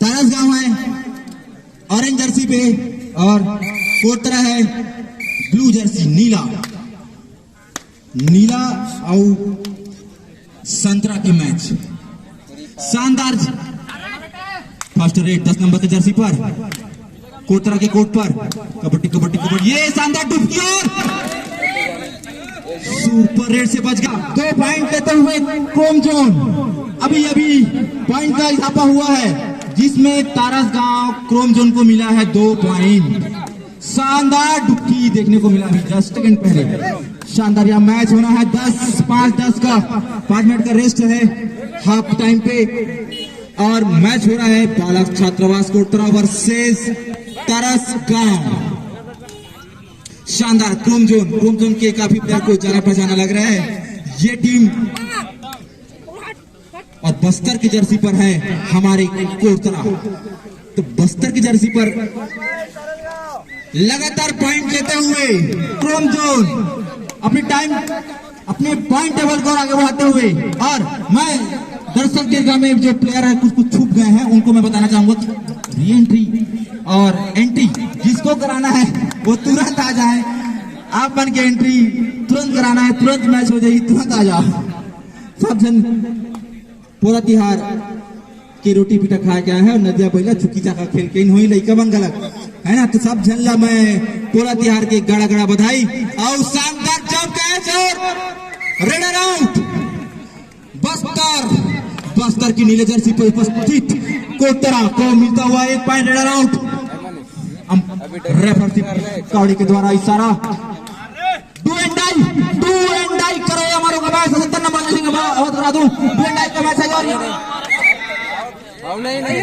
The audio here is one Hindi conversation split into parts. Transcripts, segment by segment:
तारस गांव है ऑरेंज जर्सी पे और कोटरा है ब्लू जर्सी नीला और संतरा के मैच शानदार फर्स्ट रेट 10 नंबर के जर्सी पर कोटरा के कोट पर कबड्डी ये शानदार डुबकी और सुपर रेट से बच गया। 2 पॉइंट लेते हुए क्रोम जोन अभी पॉइंट का इजाफा हुआ है जिसमें तारस गांव क्रोम जोन को मिला है 2 पॉइंट। शानदार डुबकी देखने को मिला है जस्ट सेकंड पहले। शानदार यह मैच होना है 5-10 का 5 मिनट का रेस्ट है हाफ टाइम पे और मैच हो रहा है बालक छात्रावास कोटरा वर्सेस तारस गांव। शानदार क्रोम जोन के काफी प्लेयर को जाना पहचाना लग रहा है ये टीम और बस्तर की जर्सी पर है हमारे कोटरा। तो बस्तर की जर्सी पर लगातार पॉइंट लेते हुए क्रोम जोन अपने पॉइंट टेबल को आगे बढ़ाते हुए और मैं दर्शक दीर्घा में जो प्लेयर है कुछ छूट गए हैं उनको मैं बताना चाहूंगा री एंट्री और एंट्री जिसको कराना है वो तुरंत आ जाए। आप बन के एंट्री तुरंत कराना है तुरंत मैच हो जाएगी तुरंत आ जाओ। सब जन पूरा तिहार की रोटी पीटा खा के आया है और नदिया पहला चुकी चाका खेल के इन हुई लइका बन गलत है ना। तो सब झल्ला मैं पूरा तिहार के गड़ा बधाई और शानदार जंप कैच और रेडर आउट। बस्तर की नीले जर्सी पर उपस्थित कोटरा को मिलता हुआ 1 पॉइंट रेडर आउट। रेफरी कौड़ी के द्वारा इशारा डू एंड डाई करो हमारे का मैच 77 नंबर करा दूं डू एंड डाई का मैच है और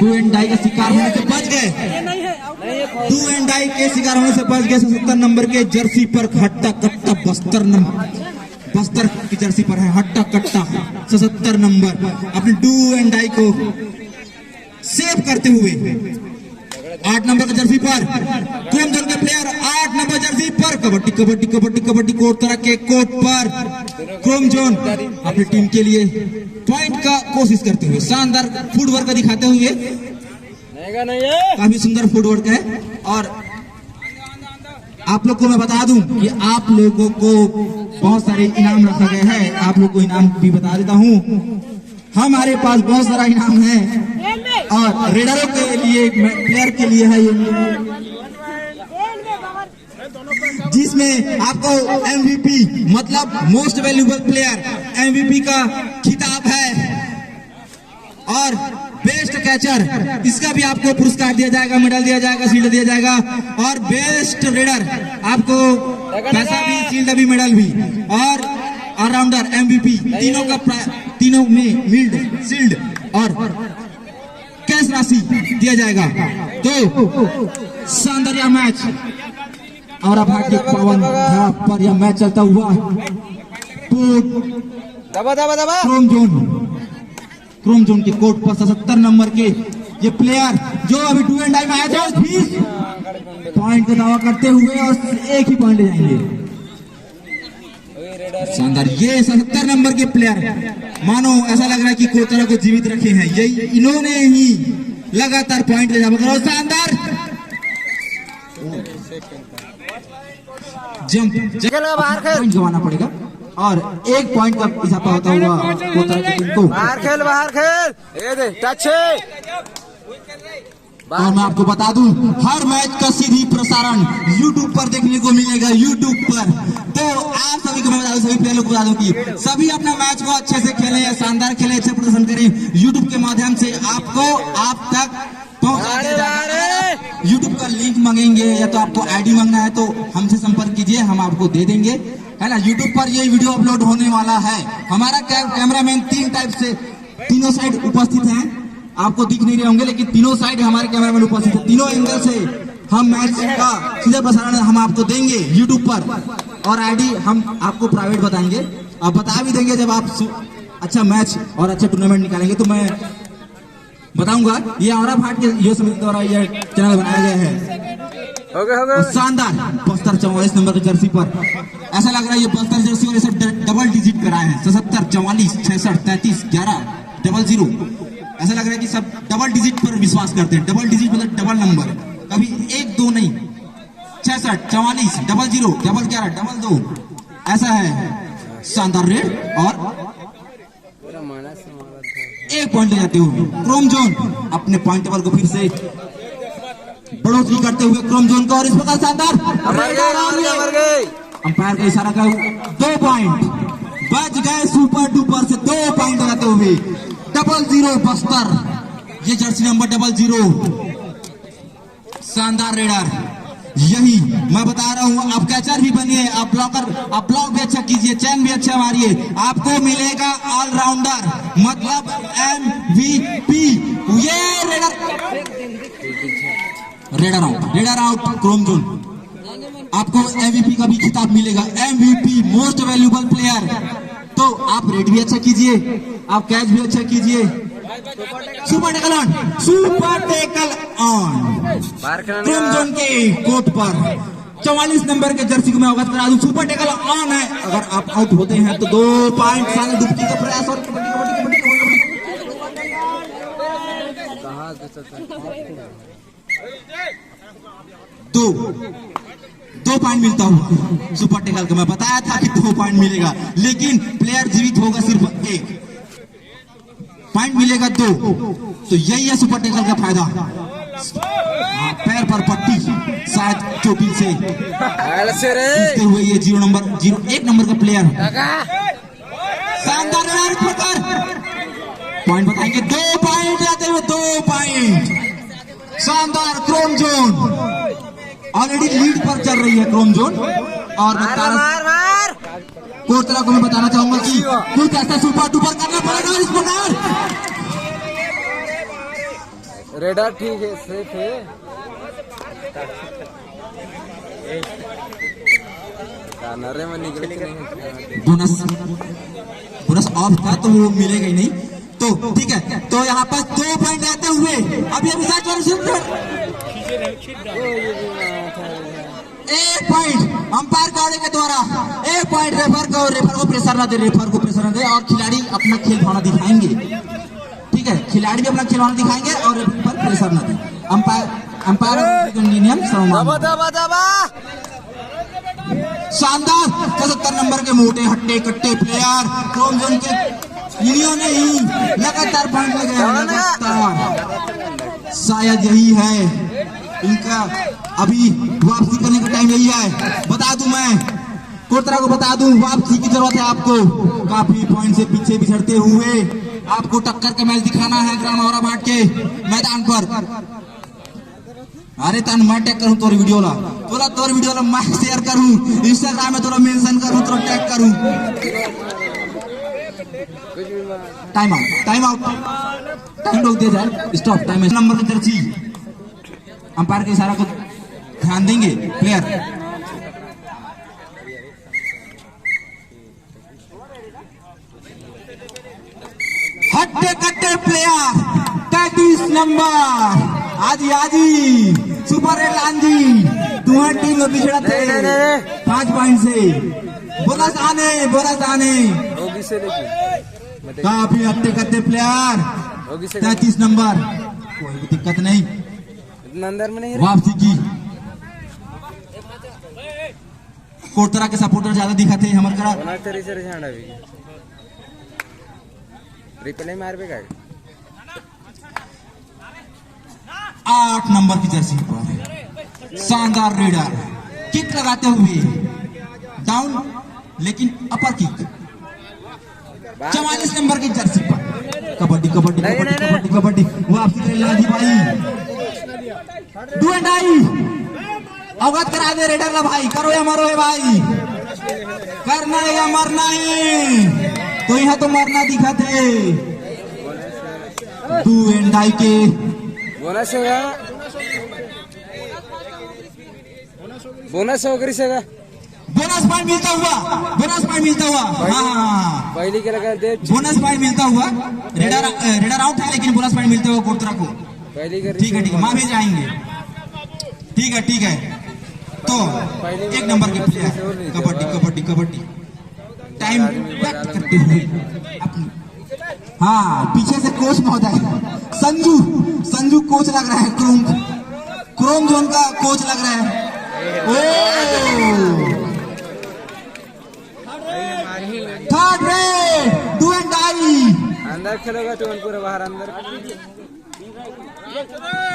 डू एंड डाई का शिकार होने से बच गए। डू एंड डाई के शिकार होने से बच गए 77 नंबर के जर्सी पर हट्टा कट्टा बस्तर की जर्सी पर है हट्टा कट्टा 77 नंबर अपने डू एंड डाई को सेव करते हुए 8 नंबर की जर्सी पर क्रोम जोन के प्लेयर 8 नंबर जर्सी पर कबड्डी कोटरा के कोट पर क्रोम जोन अपनी टीम के लिए पॉइंट का कोशिश करते हुए शानदार फुटवर्क दिखाते हुए काफी सुंदर फुटवर्क है। और आप लोग को मैं बता दूं कि आप लोगों को बहुत सारे इनाम रखा गया है। आप लोग को इनाम भी बता देता हूं हमारे पास बहुत सारा इनाम है और रेडरों के लिए प्लेयर के लिए है जिसमें आपको MVP मतलब मोस्ट वैल्यूएबल प्लेयर MVP का खिताब है और बेस्ट कैचर इसका भी आपको पुरस्कार दिया जाएगा मेडल दिया जाएगा शील्ड दिया जाएगा और बेस्ट रेडर आपको पैसा भी शील्ड भी मेडल भी और ऑलराउंडर MVP तीनों में शील्ड और कैश राशि दिया जाएगा। तो शानदार यह मैच और अब के पवन धारा पर यह मैच चलता हुआ क्रोम जोन के कोर्ट पर 77 नंबर के ये प्लेयर जो अभी डू एंड डाई में आए थे 20 पॉइंट का दावा करते हुए और 1 ही पॉइंट ले जाएंगे। शानदार ये 77 नंबर के प्लेयर मानो ऐसा लग रहा है कि कोटरा को जीवित रखे हैं यही इन्होंने ही लगातार पॉइंट ले जाकर शानदार जंप पॉइंट गंवाना पड़ेगा और 1 पॉइंट का इजाफा होता हुआ कोटरा की टीम को बाहर खेल ये दे टच। और मैं आपको बता दूं हर मैच का सीधी प्रसारण YouTube पर देखने को मिलेगा YouTube पर। तो आप सभी को मैं बता दूं सभी प्लेयरों को बता दूं कि सभी अपना मैच को अच्छे से खेलें शानदार खेलें अच्छा प्रदर्शन करें। YouTube के माध्यम से आपको आप तक पहुंचा दिया जाएगा। YouTube का लिंक मांगेंगे या तो आपको ID मांगना है तो हमसे संपर्क कीजिए हम आपको दे देंगे है ना। YouTube पर ये वीडियो अपलोड होने वाला है। हमारा कैमरामैन 3 टाइप से तीनों साइड उपस्थित हैं आपको दिख नहीं रहे होंगे लेकिन तीनों साइड हमारे कैमरामैन उपस्थित है। तीनों एंगल से हम मैच का सीधा प्रसारण हम आपको देंगे YouTube पर और ID हम आपको प्राइवेट बताएंगे और बता भी देंगे जब आप अच्छा मैच और अच्छा टूर्नामेंट निकालेंगे तो मैं बताऊंगा। ये औरा भाट के युवा समिति द्वारा ये चैनल बनाया गया है। शानदार बस्तर 44 नंबर की जर्सी पर ऐसा लग रहा है ये बस्तर जर्सी और ऐसे डबल डिजिट कराए हैं 77 44 66 33 11 00 ऐसा लग रहा है कि सब डबल डिजिट पर विश्वास करते हैं। डबल डिजिट मतलब डबल नंबर, कभी 1 2 नहीं, 66 44 00 11 22 ऐसा है। शानदार रेड और 1 पॉइंट ले जाते हुए क्रोम जोन अपने पॉइंट टेबल को फिर से बढ़ोतरी करते हुए क्रोम जोन का, और इस प्रकार शानदार अंपायर का इशारा कर 2 पॉइंट बच गए सुपर डुपर से। 2 पॉइंट लगाते हुए 00 बस्तर, ये जर्सी नंबर 00 शानदार रेडर। यही मैं बता रहा हूं, आप कैचर भी बनिए, आप ब्लॉक भी अच्छा कीजिए, चैन भी अच्छा मारिए, आपको मिलेगा ऑलराउंडर मतलब MVP। ये रेडर आउट क्रोम जोन, आपको MVP का भी खिताब मिलेगा। MVP most valuable player. तो आप रेड भी अच्छा कीजिए, आप कैच भी अच्छा कीजिए। Super tackle on, super tackle on Chrome zone के कोर्ट पर 44 नंबर के जर्सी को मैं अवगत करा दूं, सुपर टेकल ऑन है। अगर आप आउट होते हैं तो 2 पॉइंट सामने डुबकी का प्रयास और दो पॉइंट मिलता हुआ सुपर टेकल का। मैं बताया था कि 2 पॉइंट मिलेगा, लेकिन प्लेयर जीवित होगा सिर्फ 1 पॉइंट मिलेगा 2। तो यही है सुपर टेकल का फायदा। पैर पर पट्टी शायद चोटिल से हुए ये 1 नंबर का प्लेयर शानदार पॉइंट बताएंगे। 2 पॉइंट जाते हुए 2 पॉइंट शानदार क्रोम जोन ऑलरेडी लीड पर चल रही है क्रोम जोन। और कोर्टरा को मैं बताना चाहूंगा कि कुछ ऐसा सुपर डुपर करना पड़ेगा इस प्रकार। रेडर ठीक है, सेफ है। में निकले बोनस ऑफ था तो वो मिलेगा ही नहीं। तो ठीक है, तो यहाँ पर 2 पॉइंट रहते हुए अभी 1 पॉइंट अंपायर कार्ड के द्वारा 1 पॉइंट रेफर को प्रेशर ना दे और खिलाड़ी अपना खेल भावना दिखाएंगे। ठीक है, खिलाड़ी भी अपना खेल भावना दिखाएंगे और रेफर पर प्रेशर ना दे। अंपायर नियम शानदार 77 नंबर के मोटे हट्टे कट्टे प्लेयर क्रोम जोन के इन्होंने ही लगातार पॉइंट लगे लगातार। शायद यही है इनका अभी वापसी करने का टाइम यही है। बता दूं मैं कोर्टरा को बता दूं, वापसी की जरूरत है आपको। काफी पॉइंट से पीछे बिछड़ते हुए आपको टक्कर का मैच दिखाना है ग्राम और भाट के मैदान पर। अरे तन मैं टैग करूं तोरी वीडियो ला, तोरी वीडियो ला मैं शेयर करूं, इंस्टाग्राम में तोरा मेंशन करूं, तोरा टैग करूं। टाइम आउट रोक दिया जाए, स्टॉप टाइम। नंबर की जर्सी अंपायर के इशारा को ध्यान देंगे प्लेयर। हट्टे कट्टे प्लेयर 33 नंबर आजी सुपर रेड लांजी तुम्हारी टीम में पिछड़ा थे 5 पॉइंट से। बोनस आने काफी हट्टे कट्टे प्लेयर 33 नंबर, कोई भी दिक्कत नहीं, अंदर में नहीं वापसी की। कोर्टरा के सपोर्टर ज्यादा दिखाते हैं हमारे करा रिप्ले मार पे 8 नंबर की जर्सी पर शानदार रेडर किक लगाते हुए डाउन लेकिन अपर किक 44 नंबर की जर्सी पर कबड्डी वापसी लाजी भाई डू एंड आई अवगत करा दे रेडर ला भाई, करो या मरो है भाई, करना है या मरना है। तो यहाँ तो मरना दिखाते डू एंड आई के बोनस हो करी बोनस पॉइंट मिलता हुआ हाँ पहले के लगा दे बोनस पॉइंट मिलता हुआ। रेडर आउट है लेकिन बोनस पॉइंट मिलता हुआ कोर्टरा को। ठीक है माँ भी जाएंगे। ठीक है तो 1 नंबर के प्लेयर कबड्डी टाइम करते हुए अपनी हाँ पीछे से कोच महोदय संजू संजू कोच लग रहा है, क्रोम जोन का कोच लग रहा है। ओ third raid do and die. अंदर खेलोगा तो पूरा बाहर अंदर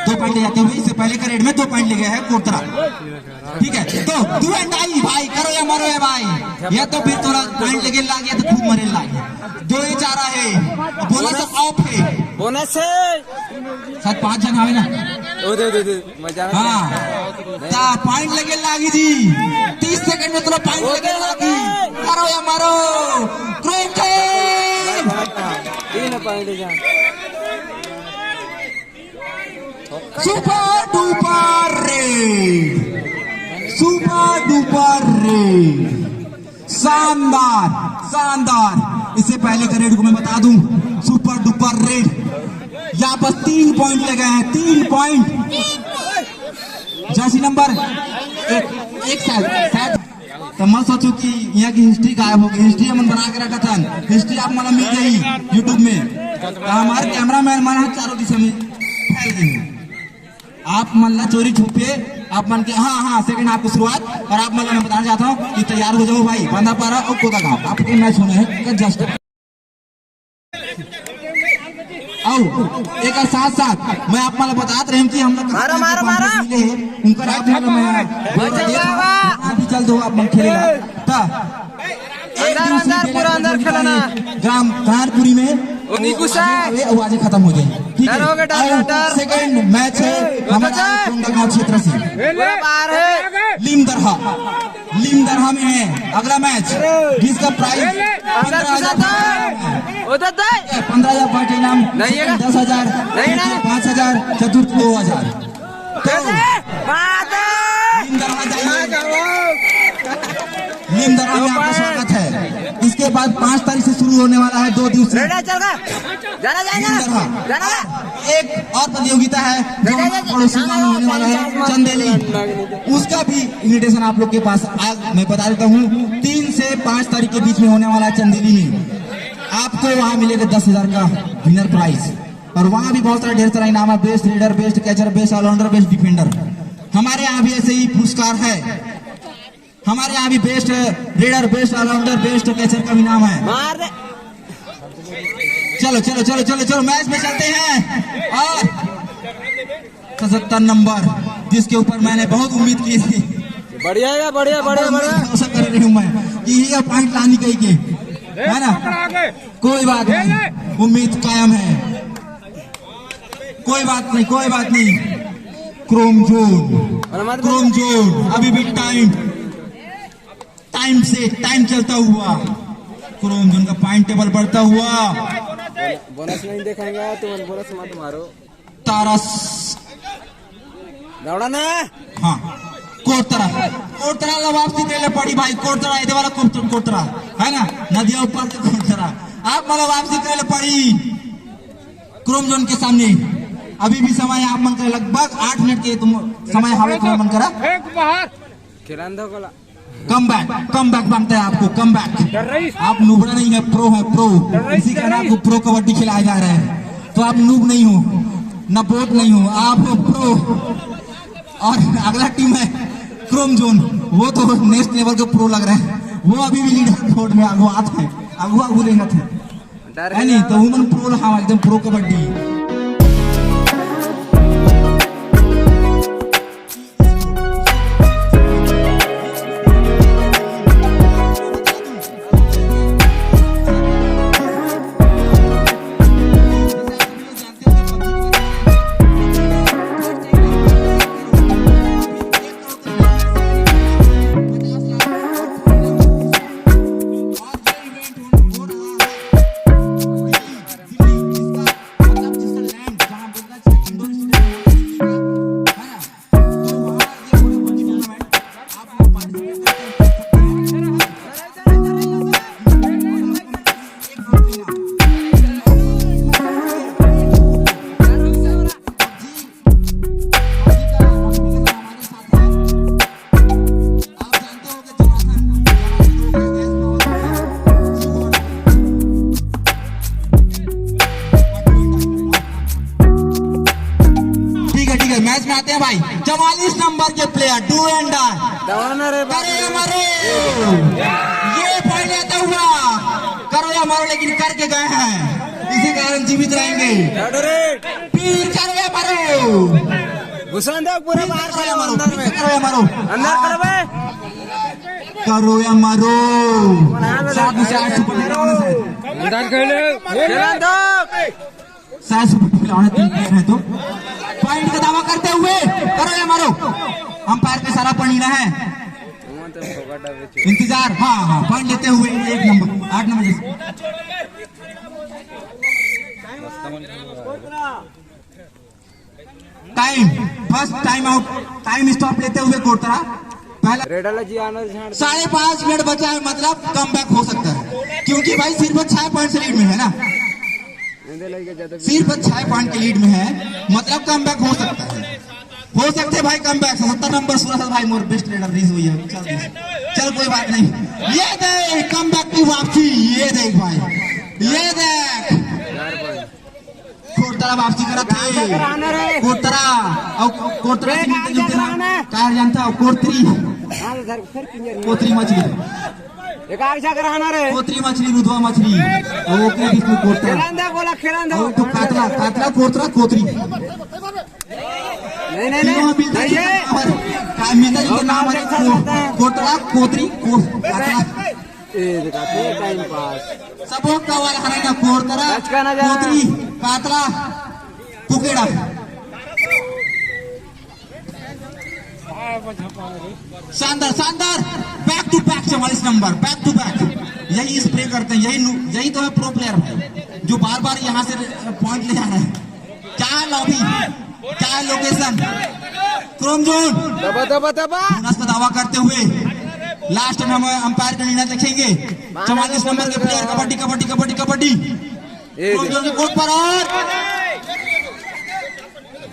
2 पॉइंट ले जाते हुए इससे पहले का रेड में 2 पॉइंट ले गया है कोतरा। ठीक है तो डू एंड डाई भाई, करो या मरो है भाई। या तो फिर थोड़ा पॉइंट लेके ला गया तो खूब मरे लागे। 2 ही जा रहा है, बोनस ऑफ है। बोनस है शायद 5 जन आवे ना। ओ दे मजा हाँ पॉइंट लगे लागी जी, 30 सेकंड में थोड़ा पॉइंट लगे लागी। करो या मरो क्रोम के 3 पॉइंट जा super duper red, super duper red, शानदार शानदार। इससे पहले का रेड को मैं बता दूं, सुपर डुपर रेड यहाँ पर 3 पॉइंट ले गए हैं, 3 पॉइंट। जर्सी नंबर एक शायद तो मत सोचो कि यहाँ की हिस्ट्री गायब होगी। हिस्ट्री हमने बना के रखा था, हिस्ट्री आप मतलब मिल गई यूट्यूब में। तो हमारे कैमरा मैन मन चारों दिशा में फैल गई। आप मन चोरी छुपे आप मन के हाँ सेकंड हाफ की शुरुआत। और आप मतलब मैं बताना चाहता हूँ कि तैयार हो जाओ भाई, बंदा पारा और कोदा गाँव आपके मैच होने हैं जस्ट। एक साथ साथ मैं आप मतलब बताते रहे कि हम लोग मिले हैं उनका आप मतलब चल दो आप मन खेलेगा पूरा अंदर खेलना ग्राम कानपुरी में आवाजें खत्म हो जाएगी। ठीक है सेकंड मैच है हमारा गाँव क्षेत्र से लीमदरहा में है अगला मैच, जिसका प्राइस 15,000 पॉइंट इनाम, 10,000, 5,000, चतुर्थ 2,000। लीमदरहा में आपका स्वागत है। इसके बाद 5 तारीख से शुरू होने वाला है 2 दिवसीय एक और प्रतियोगिता है जो पड़ोसी गाँव में होने वाला है चंदेली। उसका भी इन्विटेशन आप लोग के पास मैं बता देता हूँ। 3 से 5 तारीख के बीच में होने वाला है चंदेली में। आपको वहाँ मिलेगा 10,000 का विनर प्राइज। और वहाँ भी बहुत सारा ढेर सारा इनाम है, best raider, best catcher, best allrounder, best defender. हमारे यहाँ भी ऐसे ही पुरस्कार है। हमारे यहाँ भी best raider, best allrounder, best catcher का भी नाम है। चलो चलो चलो चलो चलो मैच में चलते हैं। और 77 नंबर जिसके ऊपर मैंने बहुत उम्मीद की थी, बढ़िया भरोसा कर रही हूँ मैं कि ये पॉइंट लानी कही के है ना। कोई बात नहीं, उम्मीद कायम है, कोई बात नहीं। क्रोम जोन अभी भी टाइम चलता हुआ, क्रोम जोन का पॉइंट टेबल बढ़ता हुआ। बोनस नहीं देखेंगे तो बोनस मत मारो। तारस दौड़ा ना हाँ कोटरा वापसी देले पड़ी भाई। कोटरा इधर वाला कोटरा है ना, नदिया ऊपर के कोटरा आप मतलब वापसी देले पड़ी क्रोम जोन के सामने। अभी भी समय आप मन करे लगभग 8 मिनट के तुम समय हावे को मन करा कम बैक बनता है आपको, कम बैक। आप नूबड़ा नहीं है, प्रो है, प्रो। इसी कारण आपको प्रो कबड्डी खिलाया जा रहा है। तो आप नूब नहीं हो, न बोट नहीं हो, आप हो प्रो। और अगला टीम है क्रोम जोन, वो तो नेक्स्ट लेवल के प्रो लग रहा है। वो अभी भी लीडर बोर्ड में अगुआत है, अगुआ गुलेंगत है नहीं तो वुमन प्रो। हाँ एकदम प्रो कबड्डी। मैच में आते हैं भाई 44 नंबर के प्लेयर डू एंड डाई। दबाना रे करे या मरो, ये पॉइंट लेता हुआ करो या मरो, लेकिन करके गए हैं, इसी कारण जीवित रहेंगे। फिर करो या मरो, घुसान दो पूरे बाहर करो या मरो, करो या मरो, अंदर कर बे, करो या मरो। 7 में से 8 सुपर खिलाने से अंदर खेले खेला दो, 7 सुपर खिलाने 3 प्लेयर हैं तो पॉइंट का दावा करते हुए करो या मरो। अंपायर का सारा पढ़ना है, इंतजार। हाँ पॉइंट लेते हुए 1 नंबर 8 नंबर जैसे। Time first time out, time stop लेते हुए कोटरा पहला। 5.5 मिनट बचा है, मतलब कम बैक हो सकता है, क्योंकि भाई सिर्फ 6 पॉइंट से लीड में है ना, सिर्फ 6 पॉइंट के लीड में है, मतलब कम बैक हो सकता है, हो सकते हैं भाई कम बैक। 70 नंबर सूरज भाई मोर बेस्ट रेडर रीज हुई है, चल कोई बात नहीं। ये देख कम बैक की वापसी, ये देख भाई, ये देख कोटरा वापसी करा थे, कोटरा और कोटरा कार जानता हो, कोतरी मछली, कोतरी मछली, रुधवा मछली, ओके बीच में कोटरा और तो कातला, कातला कोतरा कोतरी नाम है कोटरा कोतरी कातला टाइम पास सब का वाला हराना, कोतरा कोतरी कातला कुकेड़ा। शानदार शानदार, back to back 44 number, back to back, यही स्प्रे करते हैं, यही तो है प्रो प्लेयर है, जो बार बार यहाँ से पॉइंट ले जा रहे हैं। क्या लॉबी, क्या लोकेशन, क्रोम जोन, दबा दबा दबा बोनस का दावा करते हुए लास्ट में हम अंपायर का निर्णय देखेंगे। 44 नंबर के player, kabaddi kabaddi kabaddi kabaddi, Chrome zone के कोर्ट पर, और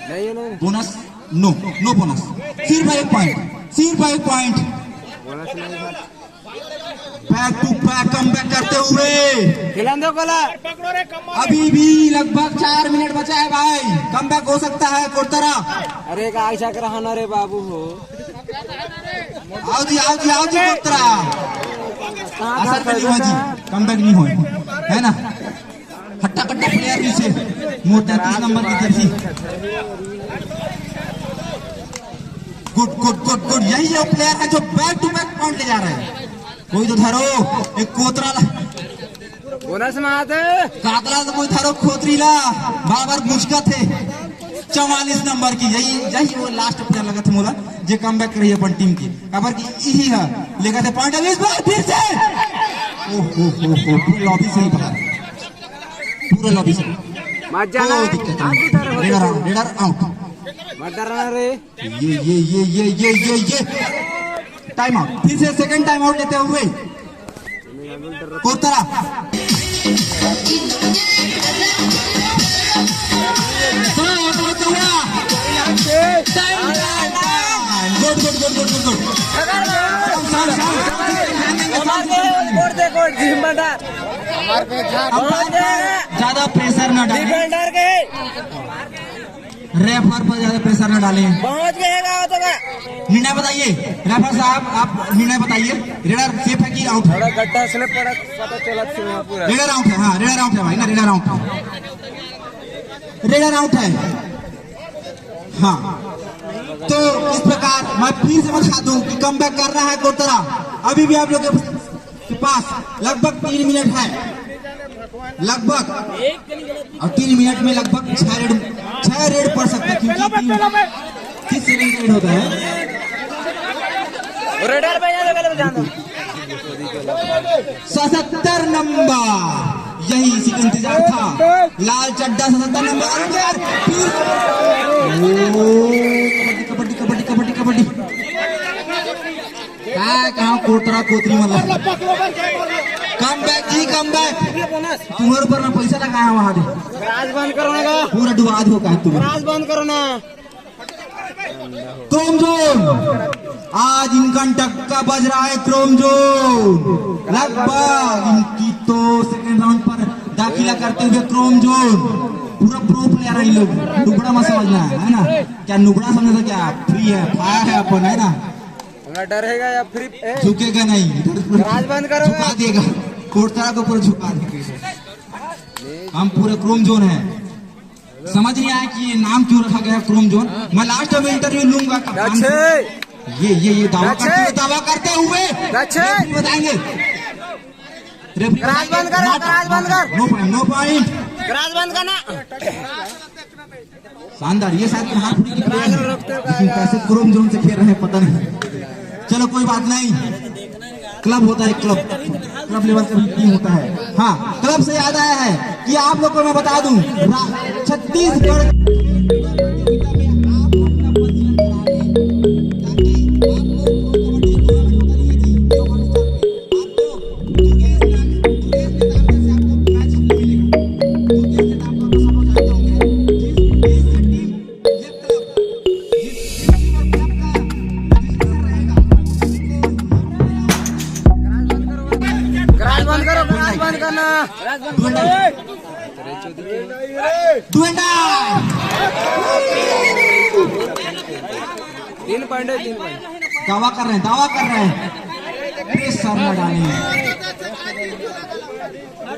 नहीं बोनस नो बोनस, सिर्फ 1 पॉइंट, सिर्फ 1 point. Back to back come back करते हुए खिलांदो कोला, अभी भी लगभग 4 मिनट बचा है भाई, कम बैक हो सकता है कोटरा। अरे आशा कर रहना रे बाबू हो, आओ जी कोटरा, असर पे नहीं हुआ जी, कम बैक नहीं हुआ है ना, हट्टा कट्टा प्लेयर पीछे, मोटा 30 नंबर की Jersey, good good good good, यही वो प्लेयर है जो बैक टू बैक पॉइंट ले जा रहे हैं। कोई तो धरो एक कोतरा बोनस में आते, कातला तो कोई धरो खोतरीला, बाबर मुझका थे 44 नंबर की, यही वो लास्ट प्लेयर लगा था मोला, जो कम बैक रही है अपन टीम की, खबर की यही है, लेकर थे पॉइंट इस बार फिर से, पूरे लॉबी से ही पकड़ा, पूरे लॉबी से मत जाना, रेडर आउट, मत डरना रे, ये टाइम आउट, फिर से सेकंड टाइम आउट लेते हुए कोतरा। ज्यादा प्रेशर न डालें, रेफर पर ज्यादा प्रेशर न डालें, पहुंच गएगा तो निर्णय बताइए रेफर साहब, आप निर्णय बताइए, रेडर सेफ है कि आउट है? गड्ढा स्लिप पता चला पूरा, रेडर आउट है, हाँ रेडर आउट है भाई ना, रेडर आउट है, रेडर आउट है, हाँ। तो इस प्रकार मैं फिर से बता दूं कि कम बैक कर रहा है कोटरा, अभी भी आप लोग के पास लगभग 3 मिनट है, लगभग, और 3 मिनट में लगभग 6 रेड पड़ सकता है, क्योंकि 30 सेकंड का रेड होता है। 77 नंबर, यही इसी का इंतजार था, लाल चड्डा 77 नंबर, कबड्डी कबड्डी कबड्डी कबड्डी, कहाँ कोटरा कोतरी मतलब, कम बैक जी कम बैक, तुम्हारे ऊपर मैं पैसा लगाया वहां दे, राज बंद करो ना, पूरा डुबा दो का तुम, राज बंद करो ना। क्रोम जोन, आज इनका टक्का बज रहा है, क्रोम जोन लगभग इनकी तो सेकंड राउंड पर दाखिला करते हुए क्रोम जोन पूरा प्रो प्लेयर है ये लोग, नुबड़ा मत समझना है ना, क्या नुबड़ा समझना, क्या फ्री है, फाया है अपन, है ना, डरेगा या फ्री झुकेगा नहीं, राज बंद करो, झुका देगा, कोटरा को पूरा झुका देगा। हम पूरे क्रोम जोन है, समझ नहीं आया कि ये नाम क्यों रखा गया क्रोम जोन। मैं लास्ट में इंटरव्यू लूंगा कप्तान से। ये दावा करते हुए रेफरी बताएंगे, राज बंद कर, राज बंद कर, नो पॉइंट, राज बंद करना। शानदार, ये शायद कैसे क्रोम जोन से खेल रहे हैं पता नहीं, चलो कोई बात नहीं, क्लब होता है, क्लब लेवल का भी टीम होता है। हाँ, क्लब से याद आया है कि आप लोग को मैं बता दूं, छत्तीसगढ़ तीन पॉइंट, दावा कर रहे हैं सर लगाने,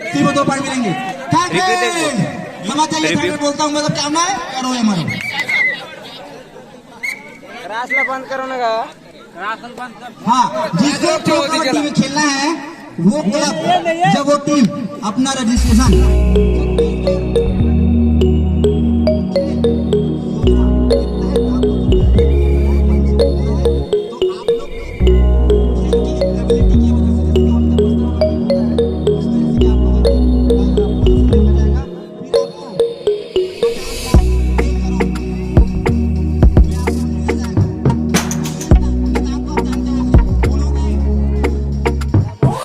तीनों 2 पॉइंट मिलेंगे। समझ चाहिए, बोलता हूँ मतलब क्या है, करो या मरो। बंद करो ना, हाँ, जिसको कबड्डी में खेलना है वो क्लब, जब वो टीम अपना रजिस्ट्रेशन